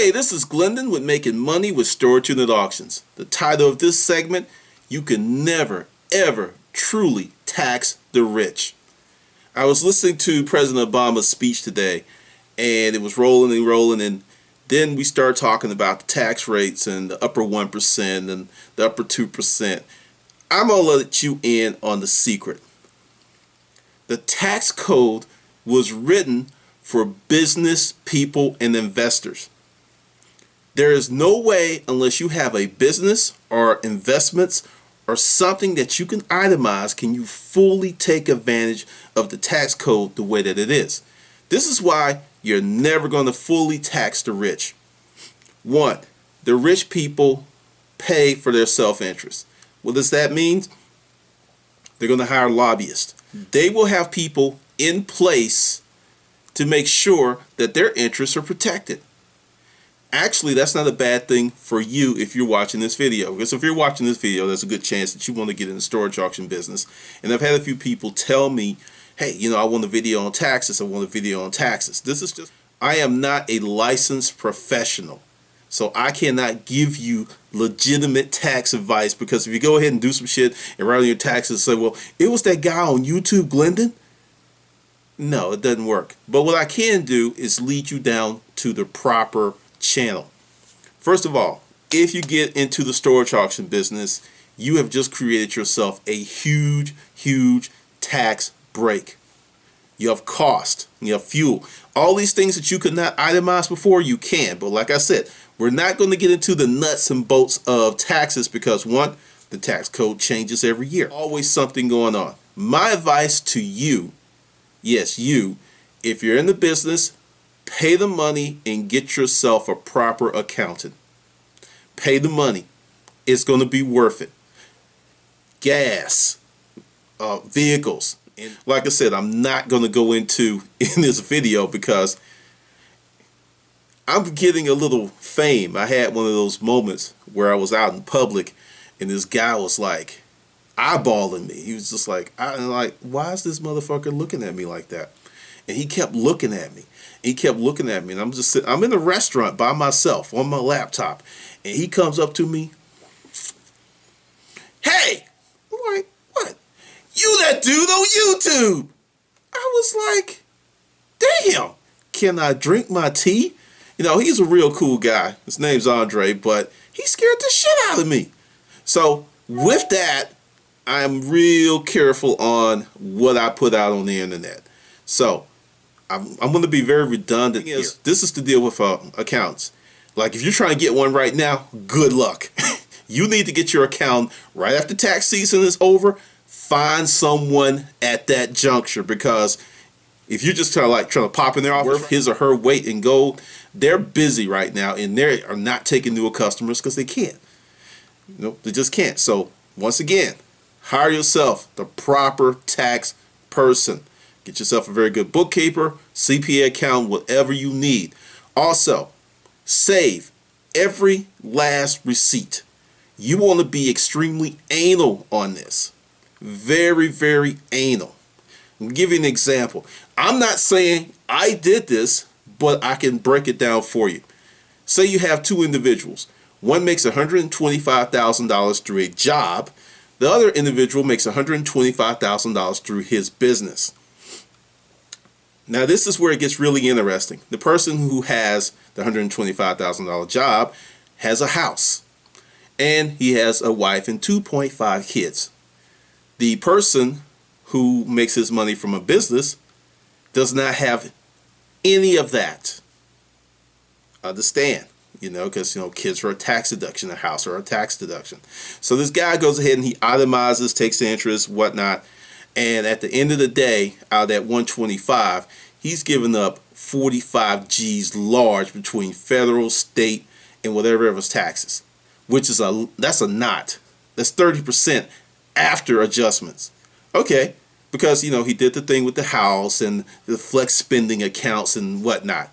Hey, this is Glendon with Making Money with Storage Unit Auctions. The title of this segment, You Can Never, Ever Truly Tax the Rich. I was listening to President Obama's speech today, and it was rolling and rolling, and then we started talking about the tax rates and the upper 1% and the upper 2%. I'm going to let you in on the secret. The tax code was written for business people and investors. There is no way, unless you have a business or investments or something that you can itemize, can you fully take advantage of the tax code the way that it is. This is why you're never going to fully tax the rich. One, the rich people pay for their self-interest. What does that mean? They're going to hire lobbyists. They will have people in place to make sure that their interests are protected. Actually, that's not a bad thing for you if you're watching this video. Because if you're watching this video, there's a good chance that you want to get in the storage auction business. And I've had a few people tell me, hey, I want a video on taxes. I want a video on taxes. I am not a licensed professional. So I cannot give you legitimate tax advice, because if you go ahead and do some shit and write on your taxes and say, well, it was that guy on YouTube, Glendon. No, it doesn't work. But what I can do is lead you down to the proper channel. First of all, if you get into the storage auction business, you have just created yourself a huge tax break. You have cost, you have fuel, all these things that you could not itemize before, you can. But like I said, we're not going to get into the nuts and bolts of taxes, because one, the tax code changes every year. Always something going on. My advice to you, yes, you, if you're in the business, pay the money and get yourself a proper accountant. Pay the money. It's going to be worth it. Gas, vehicles. And like I said, I'm not going to go into in this video because I'm getting a little fame. I had one of those moments where I was out in public and this guy was like eyeballing me. He was just like, why is this motherfucker looking at me like that? And he kept looking at me. He kept looking at me, and I'm just sitting. I'm in a restaurant by myself on my laptop, and he comes up to me. Hey, I'm like, what? You that dude on YouTube? I was like, damn. Can I drink my tea? He's a real cool guy. His name's Andre, but he scared the shit out of me. So with that, I'm real careful on what I put out on the internet. So I'm going to be very redundant here. This is to deal with accounts. Like, if you're trying to get one right now, good luck. You need to get your account right after tax season is over. Find someone at that juncture, because if you're just trying to pop in their office, his or her weight in gold, they're busy right now, and they are not taking new customers because they can't. They just can't. So once again, hire yourself the proper tax person. Get yourself a very good bookkeeper, CPA account, whatever you need. Also, save every last receipt. You want to be extremely anal on this. Very anal. I'll give you an example. I'm not saying I did this, but I can break it down for you. Say you have two individuals. One makes $125,000 through a job. The other individual makes $125,000 through his business. Now, this is where it gets really interesting. The person who has the $125,000 job has a house, and he has a wife and 2.5 kids. The person who makes his money from a business does not have any of that. Understand? Because kids are a tax deduction, a house are a tax deduction. So this guy goes ahead and he itemizes, takes the interest, whatnot. And at the end of the day, out of that 125, he's giving up 45 G's large between federal, state, and whatever of his taxes, which is that's a knot. That's 30% after adjustments. Okay, because he did the thing with the house and the flex spending accounts and whatnot.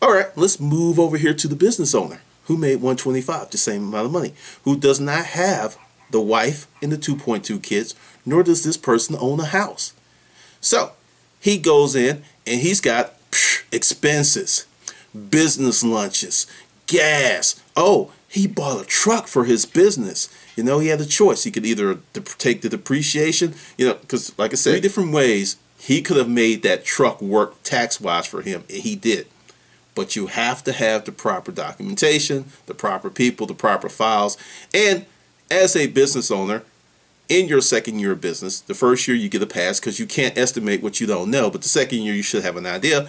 All right, let's move over here to the business owner who made 125, the same amount of money, who does not have the wife and the 2.2 kids, nor does this person own a house. So he goes in and he's got expenses, business lunches, gas. Oh, he bought a truck for his business. You know, he had a choice. He could either take the depreciation, you know, because like I said, 3 different ways he could have made that truck work tax-wise for him, and he did. But you have to have the proper documentation, the proper people, the proper files. And as a business owner, in your second year of business, the first year you get a pass because you can't estimate what you don't know, but the second year you should have an idea.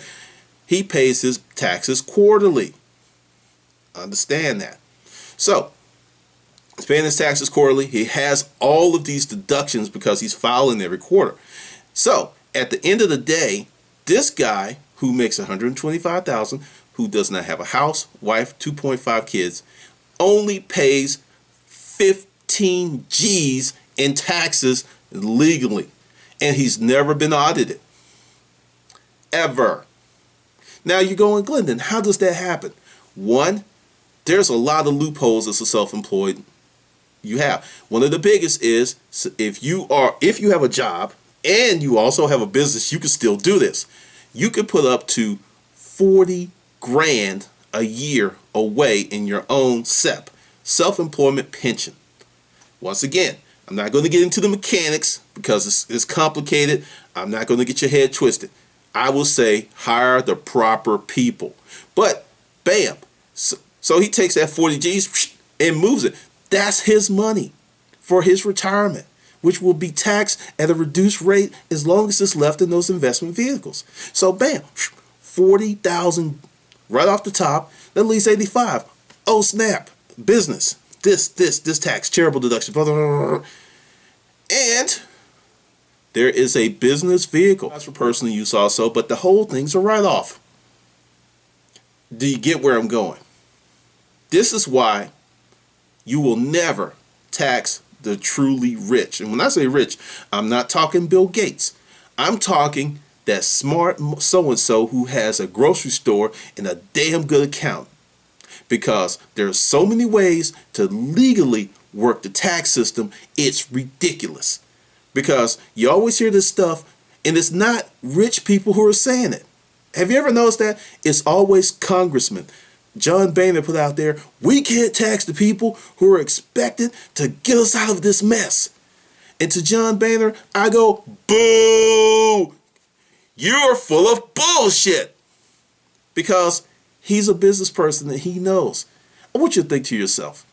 He pays his taxes quarterly. Understand that. So, he's paying his taxes quarterly. He has all of these deductions because he's filing every quarter. So, at the end of the day, this guy who makes $125,000, who does not have a house, wife, 2.5 kids, only pays 15 G's in taxes legally, and he's never been audited, ever. Now you're going, Glendon, how does that happen? One, there's a lot of loopholes as a self-employed. You have one of the biggest is if you have a job and you also have a business, you can still do this. You can put up to 40 grand a year away in your own SEP, self-employment pension. Once again, I'm not going to get into the mechanics because it's complicated. I'm not going to get your head twisted. I will say hire the proper people. But bam, so he takes that 40 G's and moves it. That's his money for his retirement, which will be taxed at a reduced rate as long as it's left in those investment vehicles. So bam, 40,000 right off the top, that leaves 85. Oh snap, business, this tax, charitable deduction, blah, blah, blah, blah. And there is a business vehicle. That's for personal use also, but the whole thing's a write-off. Do you get where I'm going? This is why you will never tax the truly rich. And when I say rich, I'm not talking Bill Gates. I'm talking that smart so-and-so who has a grocery store and a damn good account. Because there's so many ways to legally work the tax system, it's ridiculous. Because you always hear this stuff, and it's not rich people who are saying it. Have you ever noticed that? It's always congressmen. John Boehner put out there, we can't tax the people who are expected to get us out of this mess. And to John Boehner, I go, boo! You're full of bullshit. Because he's a business person that he knows. I want you to think to yourself,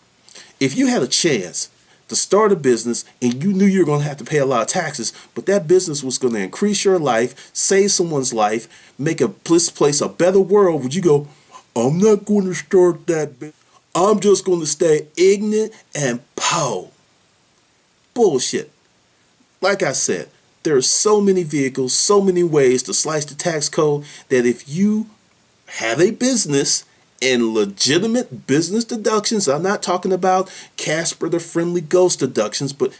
if you had a chance to start a business and you knew you were going to have to pay a lot of taxes, but that business was going to increase your life, save someone's life, make this place a better world, would you go, I'm not going to start that business. I'm just going to stay ignorant and poor? Bullshit. Like I said, there are so many vehicles, so many ways to slice the tax code that if you have a business and legitimate business deductions, I'm not talking about Casper the Friendly Ghost deductions, but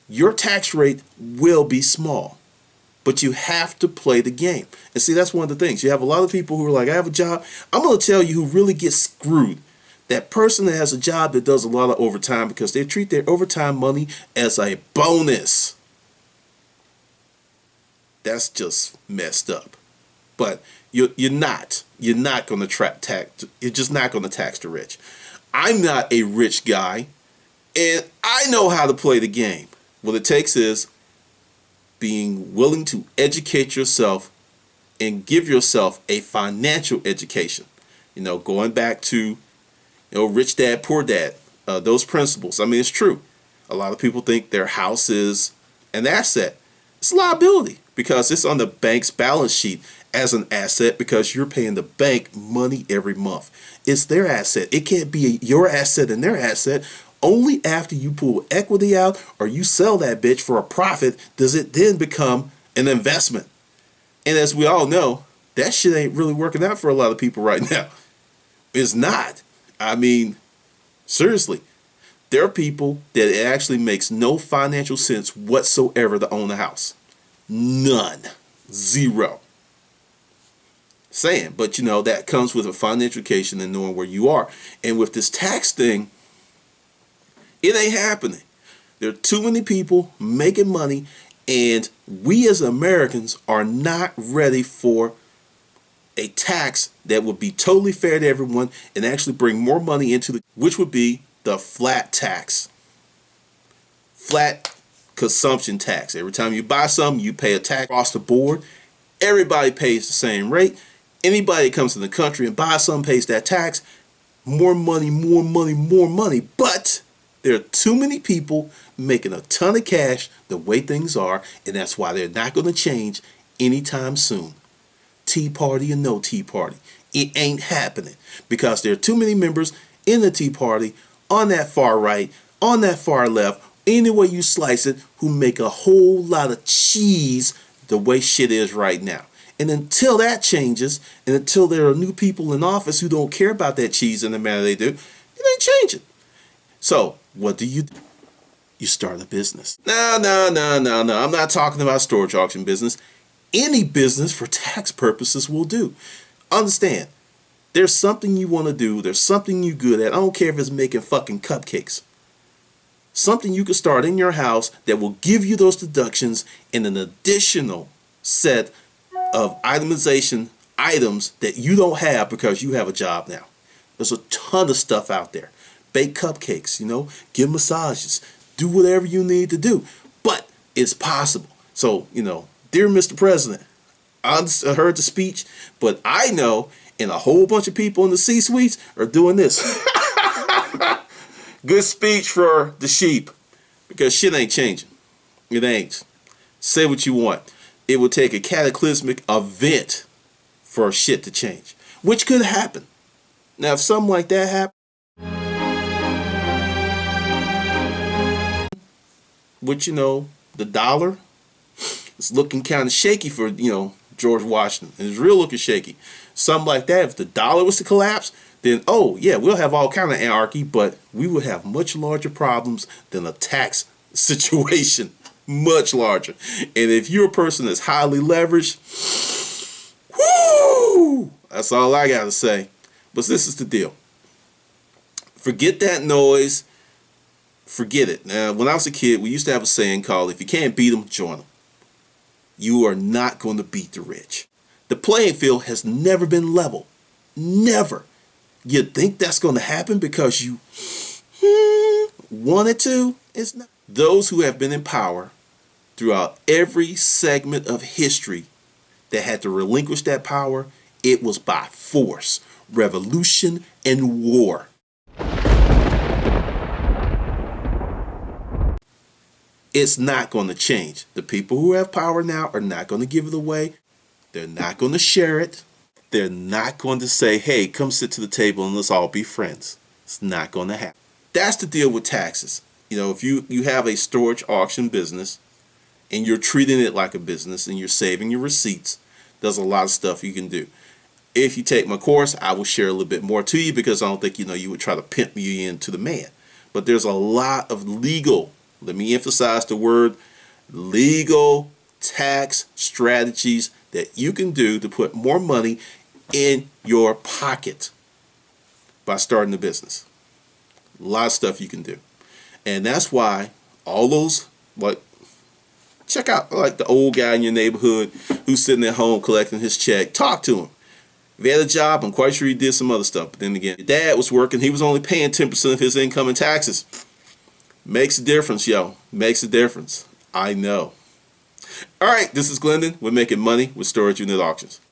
your tax rate will be small. But you have to play the game. And see, that's one of the things. You have a lot of people who are like, I have a job. I'm going to tell you who really gets screwed. That person that has a job that does a lot of overtime because they treat their overtime money as a bonus. That's just messed up. But you're not going to tax. You're just not going to tax the rich. I'm not a rich guy, and I know how to play the game. What it takes is being willing to educate yourself and give yourself a financial education. You know, going back to, Rich Dad, Poor Dad, those principles. I mean, it's true. A lot of people think their house is an asset. It's a liability because it's on the bank's balance sheet as an asset because you're paying the bank money every month. It's their asset. It can't be your asset and their asset. Only after you pull equity out or you sell that bitch for a profit does it then become an investment. And as we all know, that shit ain't really working out for a lot of people right now. It's not. I mean, seriously, there are people that it actually makes no financial sense whatsoever to own a house. None. Zero. Saying, but that comes with a financial education and knowing where you are. And with this tax thing, it ain't happening. There are too many people making money, and we as Americans are not ready for a tax that would be totally fair to everyone and actually bring more money into which would be the flat tax. Flat consumption tax. Every time you buy something, you pay a tax across the board. Everybody pays the same rate. Anybody that comes in the country and buys something pays that tax. More money, more money, more money. But there are too many people making a ton of cash the way things are, and that's why they're not going to change anytime soon. Tea Party or no Tea Party, it ain't happening because there are too many members in the Tea Party on that far right, on that far left, any way you slice it, who make a whole lot of cheese the way shit is right now. And until that changes, and until there are new people in office who don't care about that cheese in the manner they do, it ain't changing. So what do? You start a business. No. I'm not talking about storage auction business. Any business for tax purposes will do. Understand, there's something you want to do. There's something you're good at. I don't care if it's making fucking cupcakes. Something you can start in your house that will give you those deductions and an additional set of itemization items that you don't have because you have a job now. There's a ton of stuff out there. Bake cupcakes, give massages, do whatever you need to do. But it's possible. So, dear Mr. President, I heard the speech, but I know, and a whole bunch of people in the C-suites are doing this. Good speech for the sheep, because shit ain't changing. It ain't. Say what you want. It will take a cataclysmic event for shit to change, which could happen. Now, if something like that happens, which, the dollar is looking kind of shaky for, George Washington. It's real looking shaky. Something like that, if the dollar was to collapse, then, oh, yeah, we'll have all kind of anarchy, but we would have much larger problems than a tax situation. Much larger. And if you're a person that's highly leveraged, whoo, that's all I got to say. But this is the deal. Forget that noise. Forget it. Now, when I was a kid, we used to have a saying called, if you can't beat them, join them. You are not going to beat the rich. The playing field has never been level. Never. You think that's going to happen because you wanted to? It's not. Those who have been in power throughout every segment of history that had to relinquish that power, it was by force, revolution, and war. It's not going to change. The people who have power now are not going to give it away. They're not going to share it. They're not going to say, hey, come sit to the table and let's all be friends. It's not going to happen. That's the deal with taxes. If you have a storage auction business and you're treating it like a business and you're saving your receipts, there's a lot of stuff you can do. If you take my course, I will share a little bit more to you because I don't think you would try to pimp me into the man. But there's a lot of legal, let me emphasize the word, legal tax strategies that you can do to put more money in your pocket by starting a business. A lot of stuff you can do. And that's why all those, check out the old guy in your neighborhood who's sitting at home collecting his check. Talk to him. If he had a job, I'm quite sure he did some other stuff. But then again, your dad was working. He was only paying 10% of his income in taxes. Makes a difference, yo. Makes a difference. I know. All right, this is Glendon. We're making money with storage unit auctions.